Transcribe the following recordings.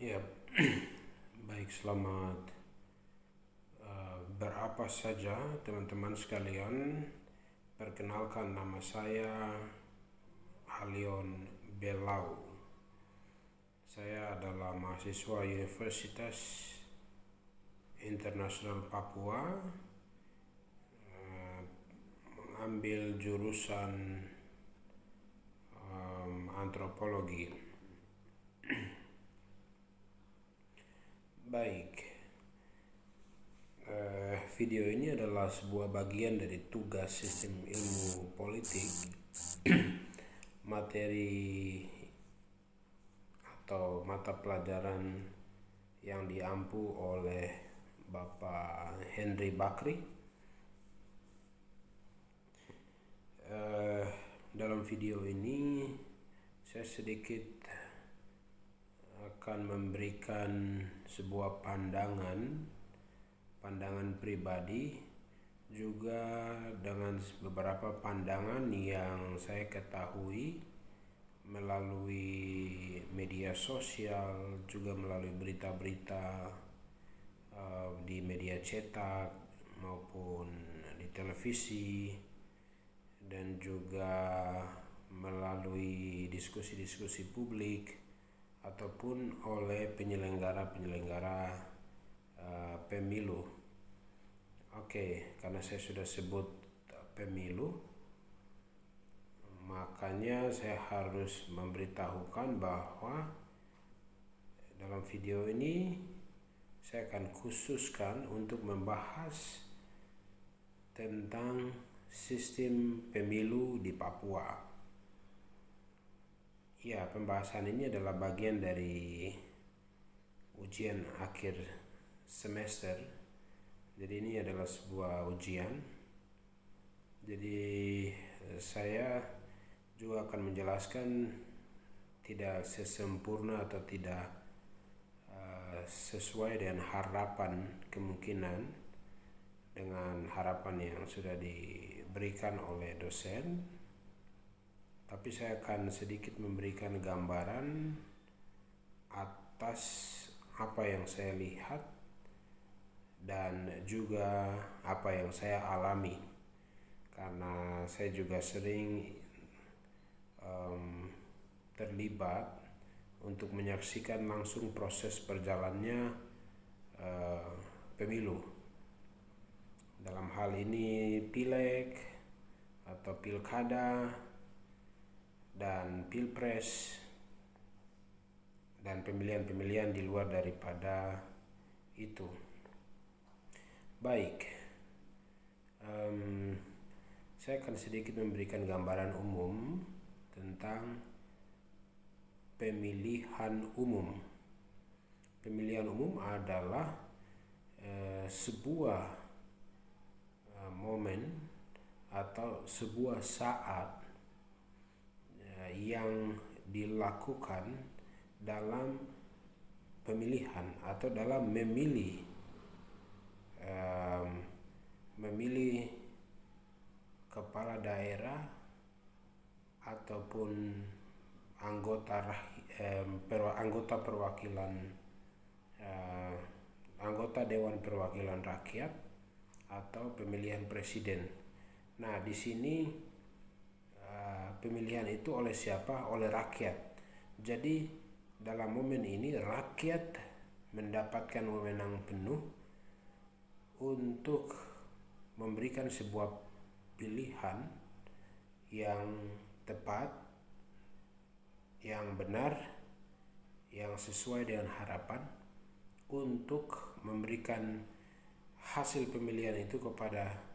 Ya, baik, selamat berapa saja teman-teman sekalian. Perkenalkan, nama saya Alion Belau. Saya adalah mahasiswa Universitas Internasional Papua, mengambil jurusan antropologi. Baik, video ini adalah sebuah bagian dari tugas sistem ilmu politik. Materi atau mata pelajaran yang diampu oleh Bapak Henry Bakri. Dalam video ini saya sedikit akan memberikan sebuah pandangan pribadi, juga dengan beberapa pandangan yang saya ketahui melalui media sosial, juga melalui berita-berita di media cetak maupun di televisi, dan juga melalui diskusi-diskusi publik ataupun oleh penyelenggara pemilu. Oke, karena saya sudah sebut pemilu, makanya saya harus memberitahukan bahwa dalam video ini saya akan khususkan untuk membahas tentang sistem pemilu di Papua. Ya, pembahasan ini adalah bagian dari ujian akhir semester. Jadi ini adalah sebuah ujian. Jadi saya juga akan menjelaskan tidak sesempurna atau tidak sesuai dengan harapan, kemungkinan dengan harapan yang sudah diberikan oleh dosen. Tapi saya akan sedikit memberikan gambaran atas apa yang saya lihat dan juga apa yang saya alami, karena saya juga sering terlibat untuk menyaksikan langsung proses berjalannya pemilu. Dalam hal ini pileg atau pilkada dan pilpres dan pemilihan-pemilihan di luar daripada itu. Baik, saya akan sedikit memberikan gambaran umum tentang pemilihan umum. Pemilihan umum adalah sebuah momen atau sebuah saat yang dilakukan dalam pemilihan atau dalam memilih kepala daerah ataupun anggota perwakilan anggota Dewan Perwakilan Rakyat atau pemilihan presiden. Nah, di sini pemilihan itu oleh siapa? Oleh rakyat. Jadi dalam momen ini rakyat mendapatkan wewenang penuh untuk memberikan sebuah pilihan yang tepat, yang benar, yang sesuai dengan harapan, untuk memberikan hasil pemilihan itu kepada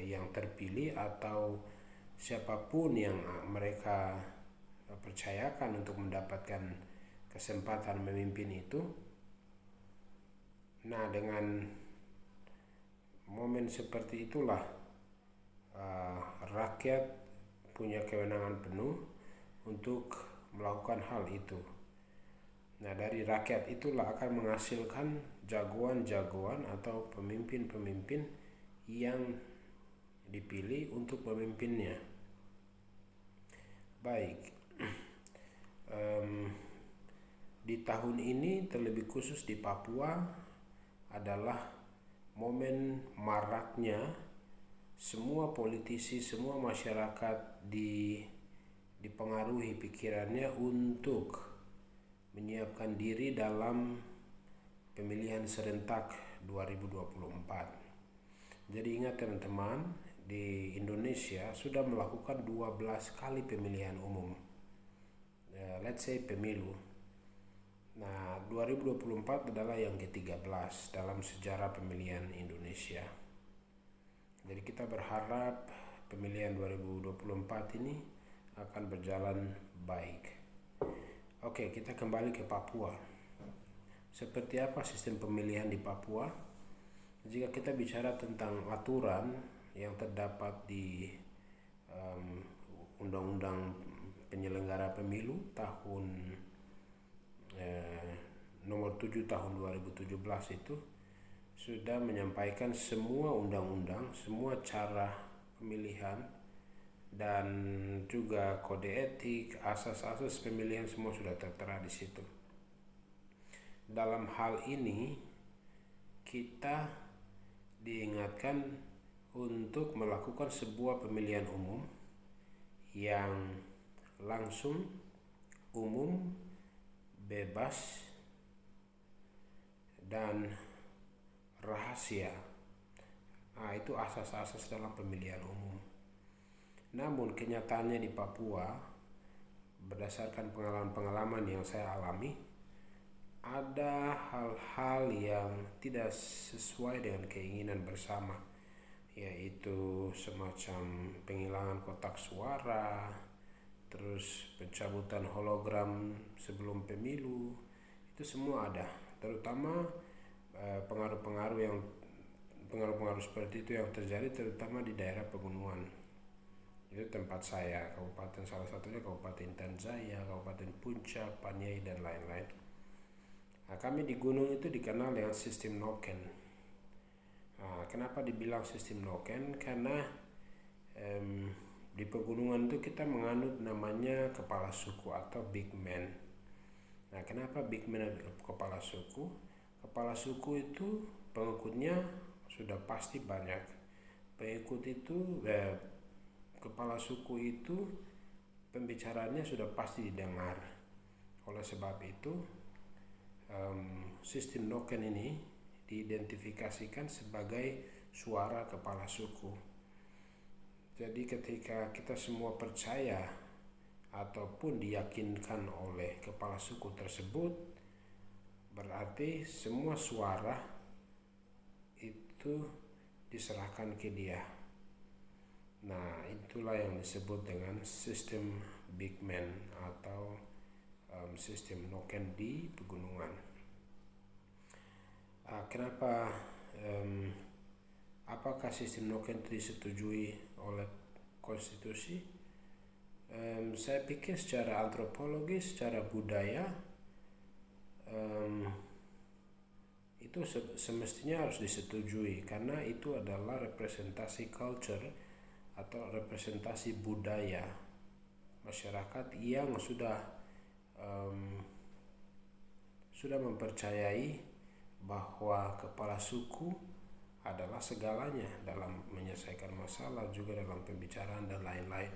yang terpilih atau siapapun yang mereka percayakan untuk mendapatkan kesempatan memimpin itu. Nah, dengan momen seperti itulah rakyat punya kewenangan penuh untuk melakukan hal itu. Nah, dari rakyat itulah akan menghasilkan jagoan-jagoan atau pemimpin-pemimpin yang dipilih untuk memimpinnya. Baik, tahun ini terlebih khusus di Papua adalah momen maraknya semua politisi, semua masyarakat dipengaruhi pikirannya untuk menyiapkan diri dalam pemilihan serentak 2024. Jadi ingat teman-teman, di Indonesia sudah melakukan 12 kali pemilihan umum. Let's say pemilu. Nah, 2024 adalah yang ke-13 dalam sejarah pemilihan Indonesia. Jadi kita berharap pemilihan 2024 ini akan berjalan baik. Oke, kita kembali ke Papua. Seperti apa sistem pemilihan di Papua? Jika kita bicara tentang aturan yang terdapat di Undang-Undang Penyelenggara Pemilu tahun nomor 7 tahun 2017 itu sudah menyampaikan semua undang-undang, semua cara pemilihan dan juga kode etik, asas-asas pemilihan semua sudah tertera di situ. Dalam hal ini kita diingatkan untuk melakukan sebuah pemilihan umum yang langsung, umum, bebas, dan rahasia. Nah, itu asas-asas dalam pemilihan umum. Namun kenyataannya di Papua, berdasarkan pengalaman-pengalaman yang saya alami, ada hal-hal yang tidak sesuai dengan keinginan bersama, yaitu semacam penghilangan kotak suara, terus pencabutan hologram sebelum pemilu. Itu semua ada, terutama pengaruh-pengaruh seperti itu yang terjadi terutama di daerah pegunungan. Itu tempat saya, salah satunya Kabupaten Intan Jaya, Kabupaten Puncak, Paniai, dan lain-lain. Nah, kami di gunung itu dikenal dengan sistem noken. Nah, kenapa dibilang sistem noken? Karena di pegunungan itu kita menganut namanya kepala suku atau big man. Nah, kenapa big man adalah kepala suku? Kepala suku itu pengikutnya sudah pasti banyak. Pengikut itu kepala suku itu pembicaraannya sudah pasti didengar. Oleh sebab itu sistem noken ini diidentifikasikan sebagai suara kepala suku. Jadi ketika kita semua percaya ataupun diyakinkan oleh kepala suku tersebut, berarti semua suara itu diserahkan ke dia. Nah, itulah yang disebut dengan sistem big man atau sistem noken di pegunungan. Kenapa? Apakah sistem noken itu disetujui oleh konstitusi? Saya pikir secara antropologis, secara budaya, itu semestinya harus disetujui karena itu adalah representasi culture atau representasi budaya masyarakat yang sudah mempercayai bahwa kepala suku adalah segalanya dalam menyelesaikan masalah, juga dalam pembicaraan dan lain-lain.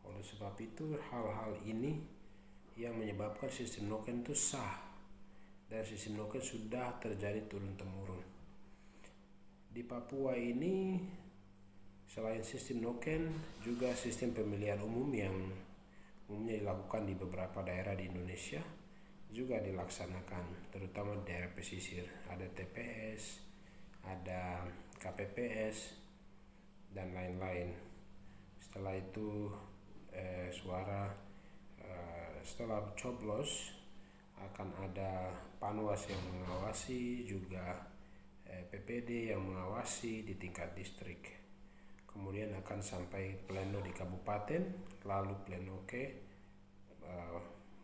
Oleh sebab itu, hal-hal ini yang menyebabkan sistem noken itu sah, dan sistem noken sudah terjadi turun-temurun. Di Papua ini, selain sistem noken, juga sistem pemilihan umum yang umumnya dilakukan di beberapa daerah di Indonesia juga dilaksanakan, terutama di daerah pesisir. Ada TPS, ada KPPS, dan lain-lain. Setelah itu setelah coblos akan ada Panwas yang mengawasi, juga PPD yang mengawasi di tingkat distrik. Kemudian akan sampai pleno di kabupaten, lalu pleno ke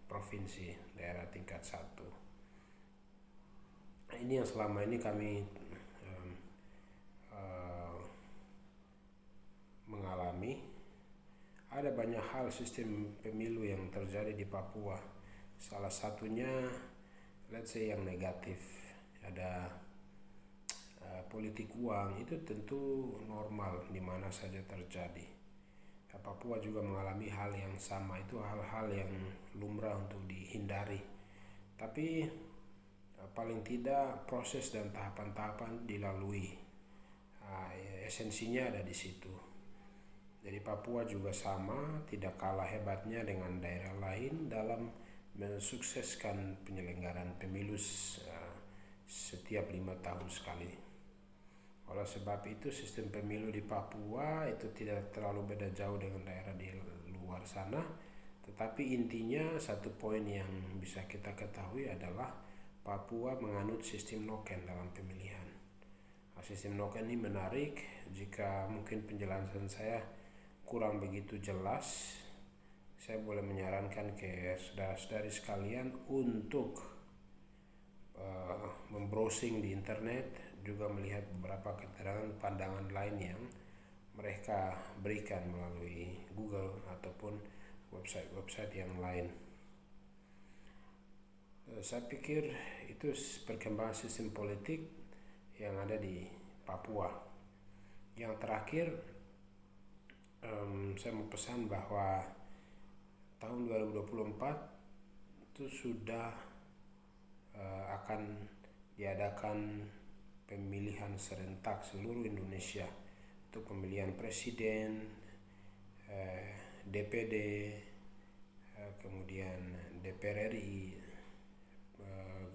provinsi, daerah tingkat 1. Ini yang selama ini kami mengalami. Ada banyak hal sistem pemilu yang terjadi di Papua. Salah satunya, let's say yang negatif, ada politik uang. Itu tentu normal di mana saja terjadi. Papua juga mengalami hal yang sama. Itu hal-hal yang lumrah untuk dihindari. Tapi paling tidak proses dan tahapan-tahapan dilalui. Esensinya ada di situ. Jadi Papua juga sama, tidak kalah hebatnya dengan daerah lain dalam mensukseskan penyelenggaraan pemilu setiap 5 tahun sekali. Oleh sebab itu sistem pemilu di Papua itu tidak terlalu beda jauh dengan daerah di luar sana. Tetapi intinya satu poin yang bisa kita ketahui adalah Papua menganut sistem noken dalam pemilihan. Sistem noken ini menarik. Jika mungkin penjelasan saya kurang begitu jelas, saya boleh menyarankan ke saudara-saudari sekalian untuk membrowsing di internet, juga melihat beberapa keterangan pandangan lain yang mereka berikan melalui Google ataupun website-website yang lain. Saya pikir itu perkembangan sistem politik yang ada di Papua. Yang terakhir, saya mau pesan bahwa tahun 2024 itu sudah akan diadakan pemilihan serentak seluruh Indonesia untuk pemilihan presiden, DPD, kemudian DPR RI,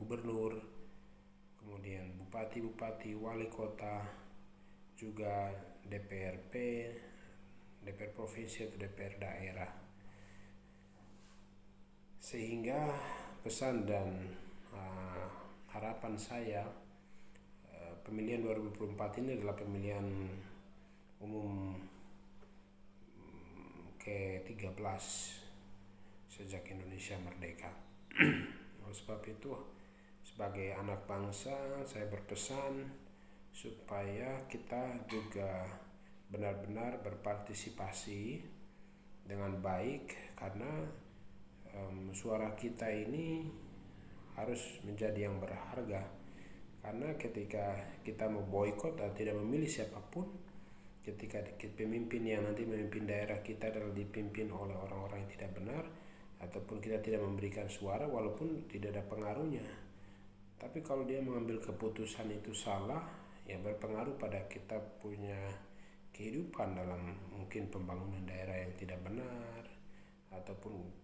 gubernur, kemudian bupati-bupati, wali kota, juga DPRP, DPR provinsi atau DPR daerah. Sehingga pesan dan harapan saya, pemilihan 2024 ini adalah pemilihan umum ke-13 sejak Indonesia merdeka. Oleh sebab itu, sebagai anak bangsa, saya berpesan supaya kita juga benar-benar berpartisipasi dengan baik, karena suara kita ini harus menjadi yang berharga. Karena ketika kita mau boikot atau tidak memilih siapapun, ketika pemimpin yang nanti memimpin daerah kita adalah dipimpin oleh orang-orang yang tidak benar, ataupun kita tidak memberikan suara walaupun tidak ada pengaruhnya, tapi kalau dia mengambil keputusan itu salah, ya berpengaruh pada kita punya kehidupan dalam mungkin pembangunan daerah yang tidak benar, ataupun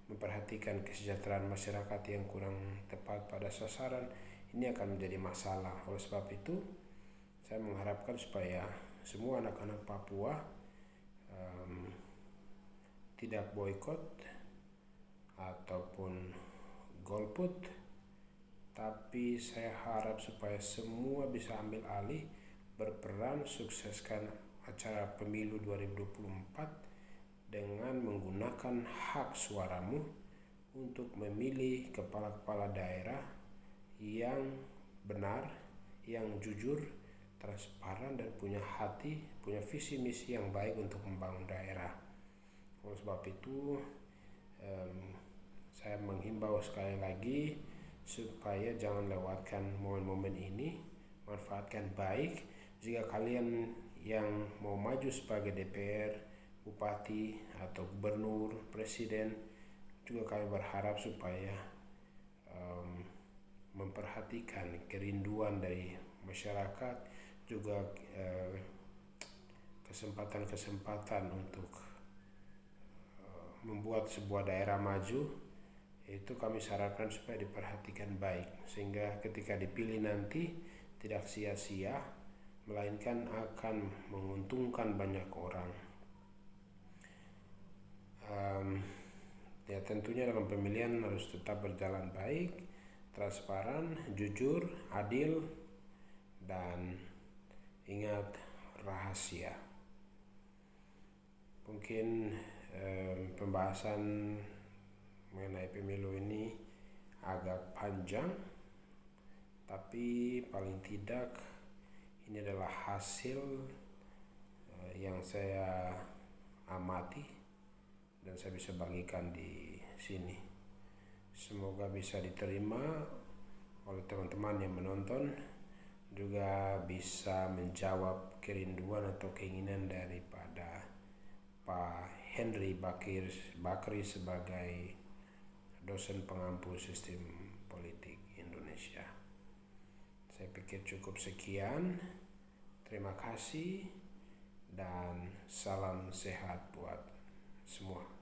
memperhatikan kesejahteraan masyarakat yang kurang tepat pada sasaran. Ini akan menjadi masalah. Oleh sebab itu, saya mengharapkan supaya semua anak-anak Papua tidak boikot ataupun golput, tapi saya harap supaya semua bisa ambil alih, berperan sukseskan acara pemilu 2024 dengan menggunakan hak suaramu untuk memilih kepala-kepala daerah yang benar, yang jujur, transparan, dan punya hati, punya visi misi yang baik untuk membangun daerah. Oleh sebab itu, saya menghimbau sekali lagi supaya jangan lewatkan momen-momen ini, manfaatkan baik. Jika kalian yang mau maju sebagai DPR, bupati atau gubernur, presiden, juga kami berharap supaya memperhatikan kerinduan dari masyarakat, juga kesempatan-kesempatan untuk membuat sebuah daerah maju. Itu kami sarankan supaya diperhatikan baik, sehingga ketika dipilih nanti tidak sia-sia, melainkan akan menguntungkan banyak orang. Ya tentunya dalam pemilihan harus tetap berjalan baik, transparan, jujur, adil, dan ingat rahasia. Mungkin pembahasan mengenai pemilu ini agak panjang, tapi paling tidak ini adalah hasil yang saya amati dan saya bisa bagikan di sini. Semoga bisa diterima oleh teman-teman yang menonton, juga bisa menjawab kerinduan atau keinginan daripada Pak Henry Bakri sebagai dosen pengampu sistem politik Indonesia. Saya pikir cukup sekian. Terima kasih dan salam sehat buat semua.